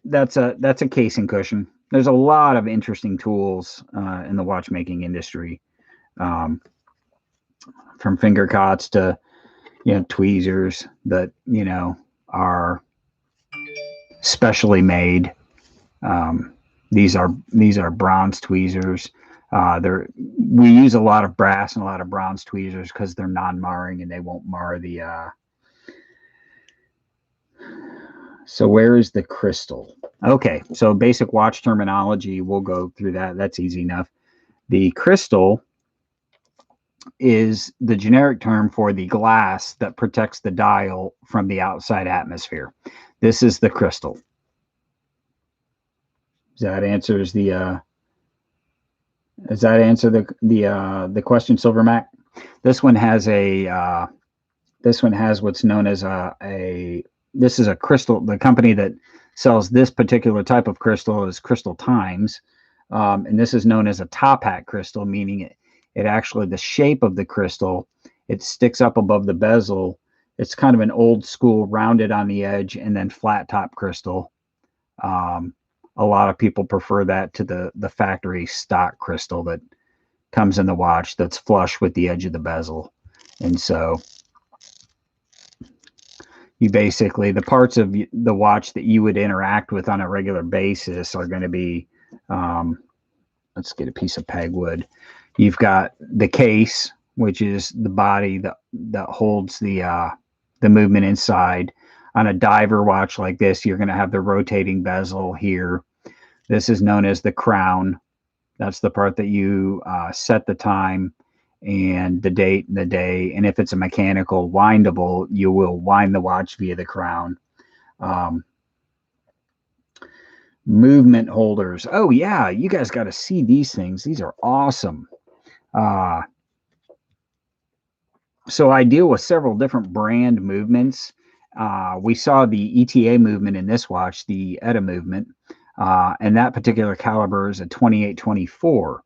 that's a casing cushion. There's a lot of interesting tools in the watchmaking industry, from finger cots to tweezers that are specially made. These are bronze tweezers. We use a lot of brass and a lot of bronze tweezers because they're non-marring and they won't mar the. So where is the crystal? Okay, so basic watch terminology, we'll go through that. That's easy enough. The crystal is the generic term for the glass that protects the dial from the outside atmosphere. This is the crystal. Does that answer the question, Silver Mac? This one has what's known as this is a crystal. The company that sells this particular type of crystal is Crystal Times, and this is known as a top hat crystal, meaning it actually, the shape of the crystal, it sticks up above the bezel. It's kind of an old school rounded on the edge and then flat top crystal. A lot of people prefer that to the factory stock crystal that comes in the watch that's flush with the edge of the bezel. And so you basically, the parts of the watch that you would interact with on a regular basis are going to be, let's get a piece of pegwood. You've got the case, which is the body that holds the movement inside. On a diver watch like this, you're going to have the rotating bezel here. This is known as the crown. That's the part that you set the time and the date and the day. And if it's a mechanical windable, you will wind the watch via the crown. Movement holders. Oh yeah, you guys got to see these things. These are awesome. So I deal with several different brand movements. We saw the ETA movement in this watch, the ETA movement, and that particular caliber is a 2824.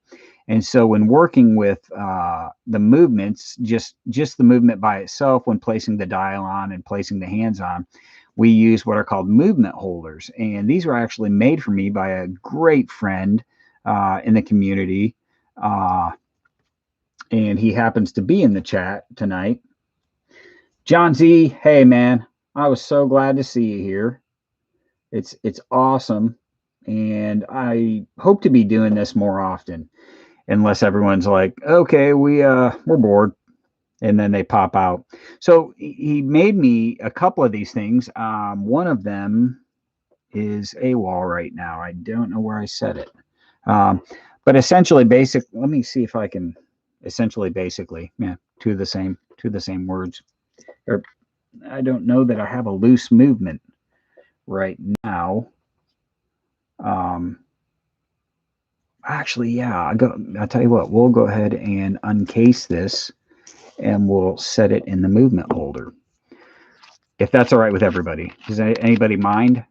And so when working with the movements, just the movement by itself, when placing the dial on and placing the hands on, we use what are called movement holders. And these were actually made for me by a great friend in the community. And he happens to be in the chat tonight. John Z, hey man, I was so glad to see you here. It's awesome, and I hope to be doing this more often, unless everyone's like, okay, we're bored, and then they pop out. So he made me a couple of these things. One of them is AWOL right now. I don't know where I set it, but essentially, let me see if I can. essentially, basically, yeah, two of the same words. Or I don't know that I have a loose movement right now. Actually, yeah, I'll tell you what, we'll go ahead and uncase this and we'll set it in the movement holder. If that's all right with everybody. Does anybody mind?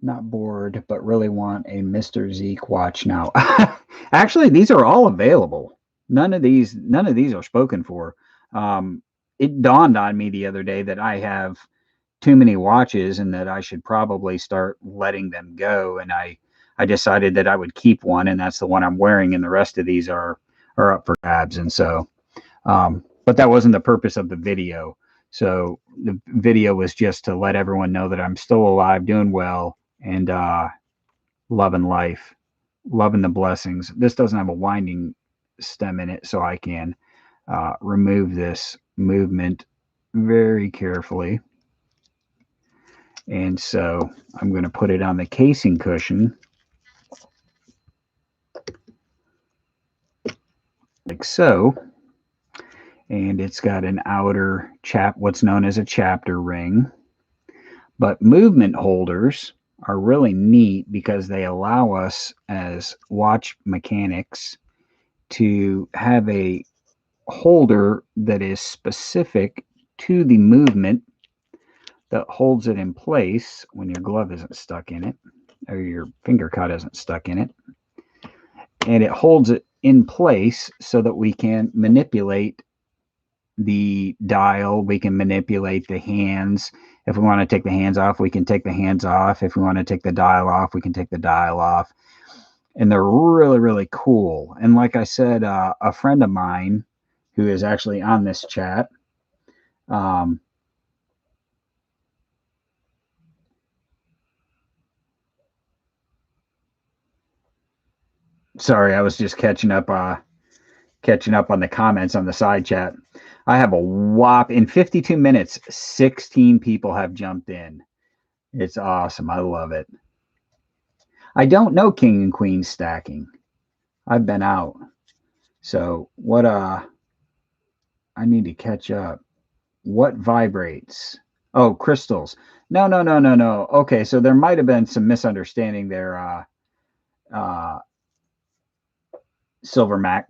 Not bored, but really want a Mr. Zeke watch now. Actually, these are all available. None of these are spoken for. It dawned on me the other day that I have too many watches and that I should probably start letting them go. And I decided that I would keep one, and that's the one I'm wearing, and the rest of these are up for grabs. And so, but that wasn't the purpose of the video. So the video was just to let everyone know that I'm still alive, doing well, and loving life, loving the blessings. This doesn't have a winding stem in it, so I can remove this movement very carefully. And so I'm going to put it on the casing cushion like so. And it's got an outer what's known as a chapter ring. But movement holders are really neat because they allow us as watch mechanics to have a holder that is specific to the movement that holds it in place when your glove isn't stuck in it or your finger cut isn't stuck in it. And it holds it in place so that we can manipulate the dial, we can manipulate the hands. If we want to take the hands off, we can take the hands off. If we want to take the dial off, we can take the dial off. And they're really, really cool. And like I said, a friend of mine who is actually on this chat, sorry, I was just catching up on the comments on the side chat. I have a whop in 52 minutes, 16 people have jumped in. It's awesome. I love it. I don't know king and queen stacking. I've been out. So what I need to catch up. What vibrates? Oh, crystals. No. Okay, so there might have been some misunderstanding there, Silver Mac.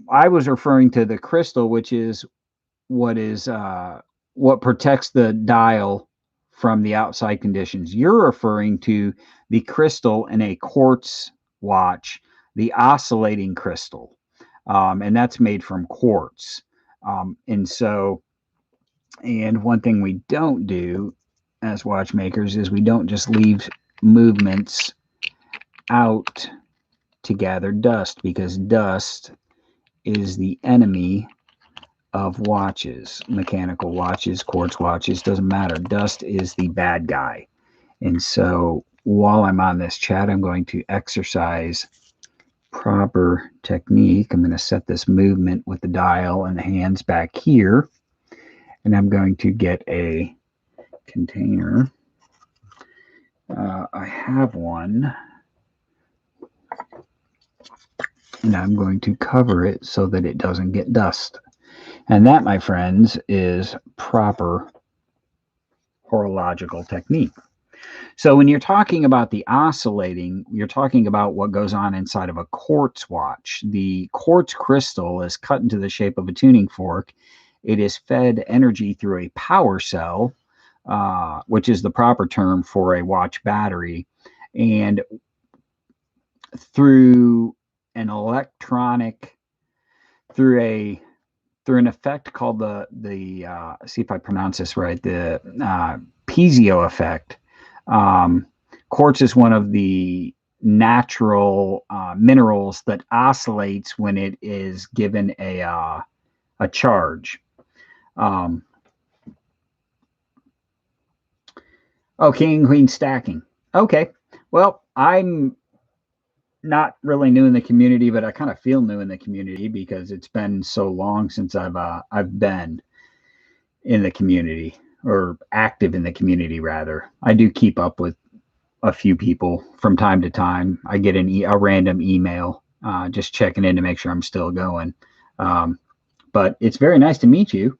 I was referring to the crystal, which is what protects the dial from the outside conditions. You're referring to the crystal in a quartz watch, the oscillating crystal, and that's made from quartz. And one thing we don't do as watchmakers is we don't just leave movements out to gather dust, because dust is the enemy of watches, mechanical watches, quartz watches, doesn't matter. Dust is the bad guy. And so while I'm on this chat, I'm going to exercise proper technique. I'm going to set this movement with the dial and the hands back here. And I'm going to get a container. I have one. And I'm going to cover it so that it doesn't get dust. And that, my friends, is proper horological technique. So when you're talking about the oscillating, you're talking about what goes on inside of a quartz watch. The quartz crystal is cut into the shape of a tuning fork. It is fed energy through a power cell, which is the proper term for a watch battery, and through an electronic, through an effect called the see if I pronounce this right, the piezo effect. Quartz is one of the natural minerals that oscillates when it is given a charge. Oh, king and queen stacking. Okay, well, I'm not really new in the community, but I kind of feel new in the community because it's been so long since I've been in the community, or active in the community rather. I do keep up with a few people from time to time. I get a random email, just checking in to make sure I'm still going. But it's very nice to meet you,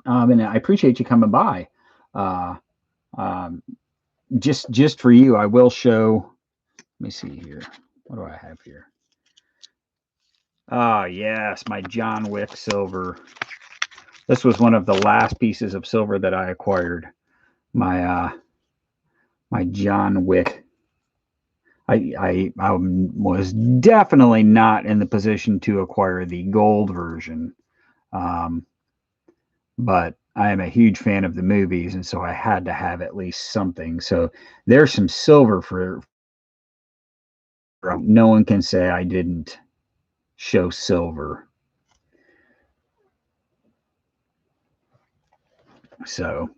and I appreciate you coming by. Uh, um, just for you, I will show. Let me see here. What do I have here? Ah, yes, my John Wick silver. This was one of the last pieces of silver that I acquired. My John Wick. I was definitely not in the position to acquire the gold version, um, but I am a huge fan of the movies, and so I had to have at least something. So there's some silver for. No one can say I didn't show silver. So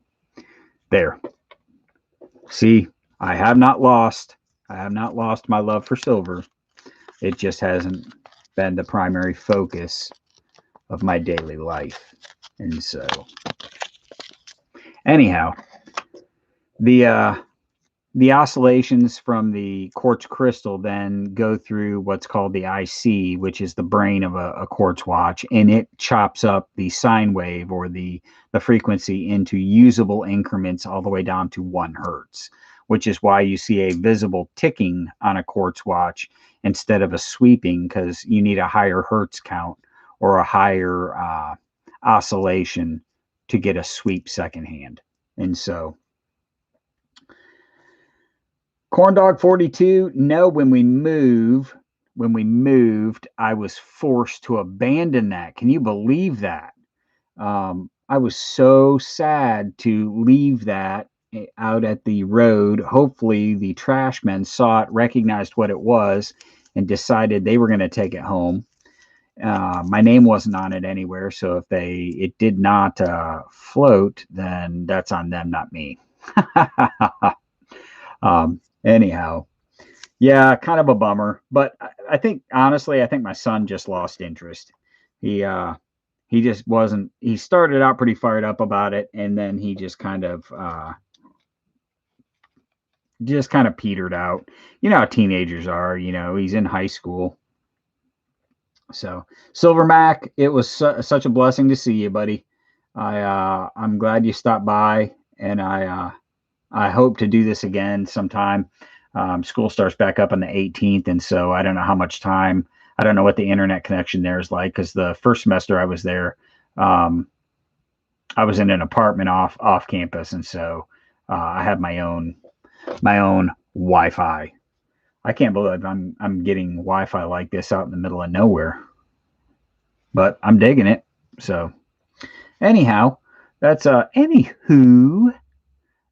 there. See, I have not lost. I have not lost my love for silver. It just hasn't been the primary focus of my daily life. And so, anyhow, the the oscillations from the quartz crystal then go through what's called the IC, which is the brain of a quartz watch, and it chops up the sine wave or the frequency into usable increments all the way down to 1 hertz, which is why you see a visible ticking on a quartz watch instead of a sweeping, because you need a higher hertz count or a higher oscillation to get a sweep secondhand. And so Corn Dog 42, no, when we moved, I was forced to abandon that. Can you believe that? I was so sad to leave that out at the road. Hopefully the trash men saw it, recognized what it was, and decided they were going to take it home. My name wasn't on it anywhere, so if it did not float, then that's on them, not me. Anyhow, yeah, kind of a bummer. But I think honestly, I think my son just lost interest. He just wasn't. He started out pretty fired up about it, and then he just kind of petered out. You know how teenagers are. You know, he's in high school. So Silver Mac, it was such a blessing to see you, buddy. I'm glad you stopped by, and I hope to do this again sometime. School starts back up on the 18th, and so I don't know how much time. I don't know what the internet connection there is like, because the first semester I was there, I was in an apartment off campus, and so I had my own Wi-Fi. I can't believe I'm getting Wi-Fi like this out in the middle of nowhere, but I'm digging it. So anyhow, anywho.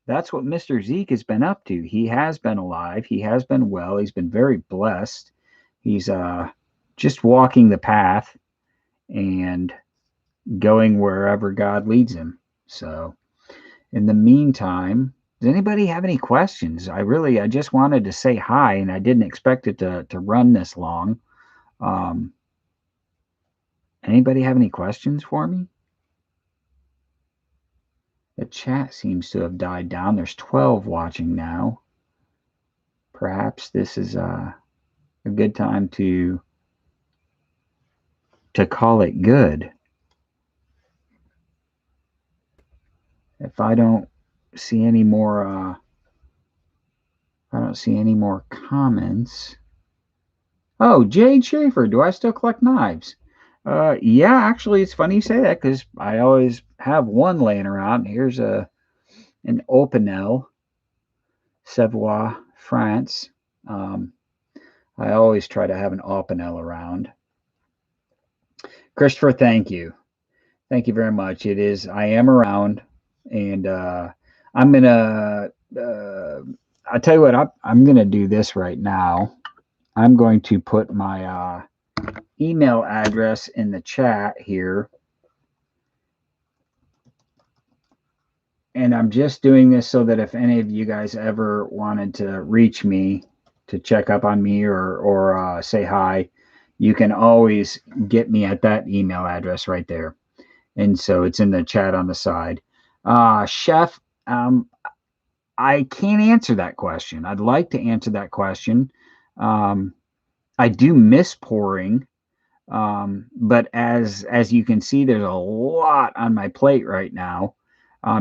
That's what Mr. Zeke has been up to. He has been alive. He has been well. He's been very blessed. He's just walking the path and going wherever God leads him. So, in the meantime, does anybody have any questions? I just wanted to say hi, and I didn't expect it to run this long. Anybody have any questions for me? The chat seems to have died down. There's 12 watching now. Perhaps this is a good time to call it good. If I don't see any more comments. Oh, Jade Schaefer, do I still collect knives? Yeah, actually, it's funny you say that, because I always have one laying around. Here's an Opinel Savoie France. I always try to have an Opinel around. Christopher, thank you. Thank you very much. I am around, and I'm going to, I'll tell you what, I'm going to do this right now. I'm going to put my email address in the chat here. And I'm just doing this so that if any of you guys ever wanted to reach me to check up on me or say hi, you can always get me at that email address right there. And so it's in the chat on the side. Chef, I can't answer that question. I'd like to answer that question. I do miss pouring, but as you can see, there's a lot on my plate right now,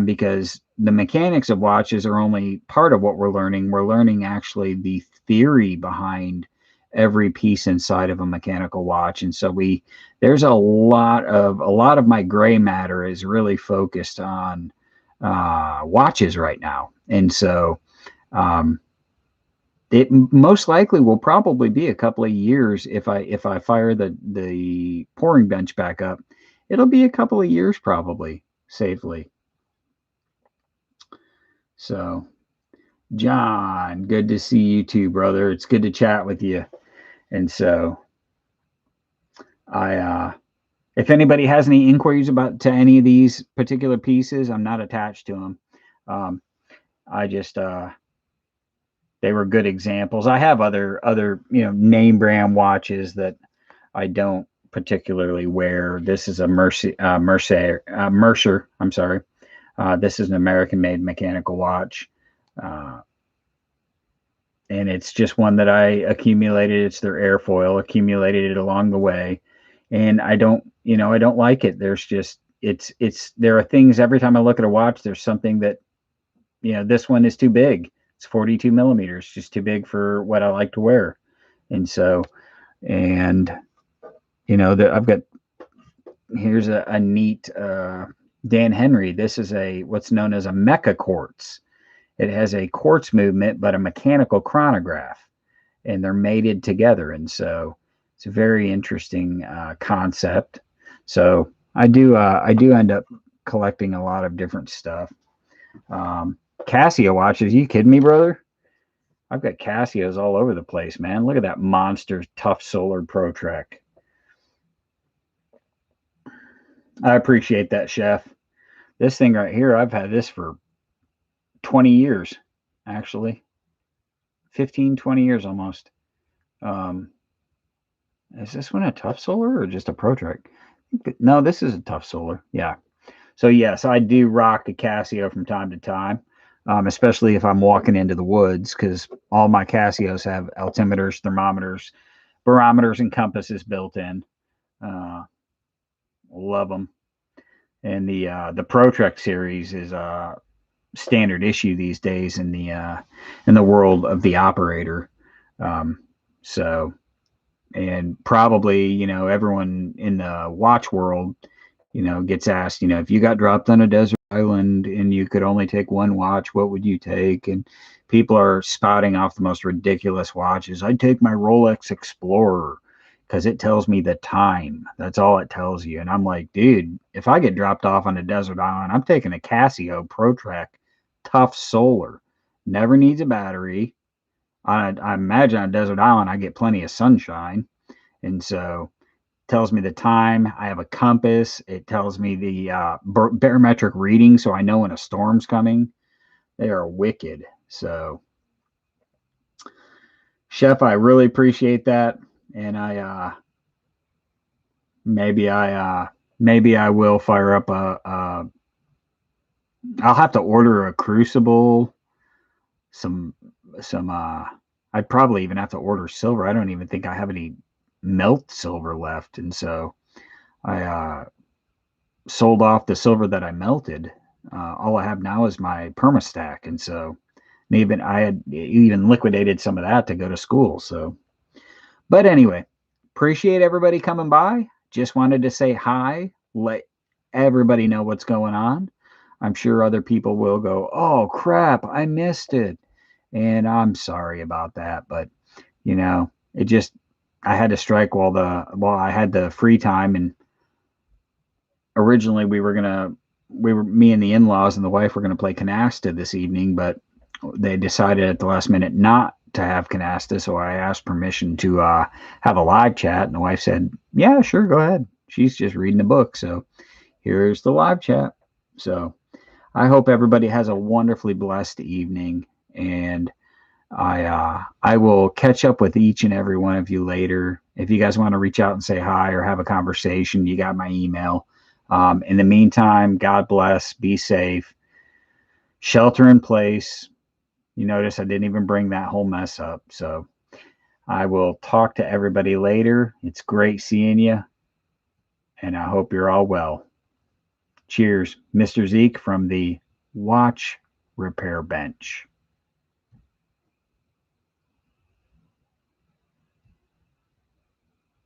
because the mechanics of watches are only part of what we're learning. We're learning actually the theory behind every piece inside of a mechanical watch, and so there's a lot of my gray matter is really focused on watches right now, and so. Um, it most likely will probably be a couple of years if I fire the pouring bench back up. It'll be a couple of years probably safely. So, John, good to see you too, brother. It's good to chat with you. And so, I if anybody has any inquiries about to any of these particular pieces, I'm not attached to them. I just they were good examples. I have other name brand watches that I don't particularly wear. This is a Mercer. I'm sorry. This is an American-made mechanical watch, and it's just one that I accumulated. It's their airfoil, accumulated it along the way, and I don't like it. There's just there are things every time I look at a watch. There's something that this one is too big. It's 42 millimeters, just too big for what I like to wear, and so and I've got here's a neat Dan Henry. This is what's known as a mecha quartz. It has a quartz movement, but a mechanical chronograph, and they're mated together. And so it's a very interesting concept. So I do end up collecting a lot of different stuff. Casio watches. Are you kidding me, brother? I've got Casios all over the place, man. Look at that monster tough solar Protrek. I appreciate that, Chef. This thing right here, I've had this for 20 years, actually. 15, 20 years almost. Is this one a tough solar or just a Protrek? No, this is a tough solar. Yeah. So, yes, I do rock a Casio from time to time, especially if I'm walking into the woods, because all my Casios have altimeters, thermometers, barometers, and compasses built in. Love them. And the Protrek series is standard issue these days in the world of the operator. So, and probably everyone in the watch world gets asked, if you got dropped on a desert island and you could only take one watch, what would you take? And people are spouting off the most ridiculous watches. I'd take my Rolex Explorer because it tells me the time. That's all it tells you. And I'm like, dude, if I get dropped off on a desert island, I'm taking a Casio Protrek tough solar. Never needs a battery. I imagine on a desert island I get plenty of sunshine, and so tells me the time. I have a compass. It tells me the barometric reading, so I know when a storm's coming. They are wicked. So, Chef, I really appreciate that, and maybe I will fire up I'll have to order a crucible. I'd probably even have to order silver. I don't even think I have any melt silver left, and so I sold off the silver that I melted. All I have now is my permastack, and so I had even liquidated some of that to go to school. So, but anyway, appreciate everybody coming by. Just wanted to say hi, let everybody know what's going on. I'm sure other people will go, oh crap, I missed it. And I'm sorry about that, but it just, I had to strike while I had the free time. And originally me and the in-laws and the wife were going to play canasta this evening, but they decided at the last minute not to have canasta. So I asked permission to have a live chat, and the wife said, yeah, sure, go ahead. She's just reading a book. So here's the live chat. So I hope everybody has a wonderfully blessed evening, and I will catch up with each and every one of you later. If you guys want to reach out and say hi or have a conversation, you got my email. In the meantime, God bless, be safe, shelter in place, You notice I didn't even bring that whole mess up. So I will talk to everybody later. It's great seeing you, and I hope you're all well. Cheers, Mr. Zeke from the Watch Repair Bench.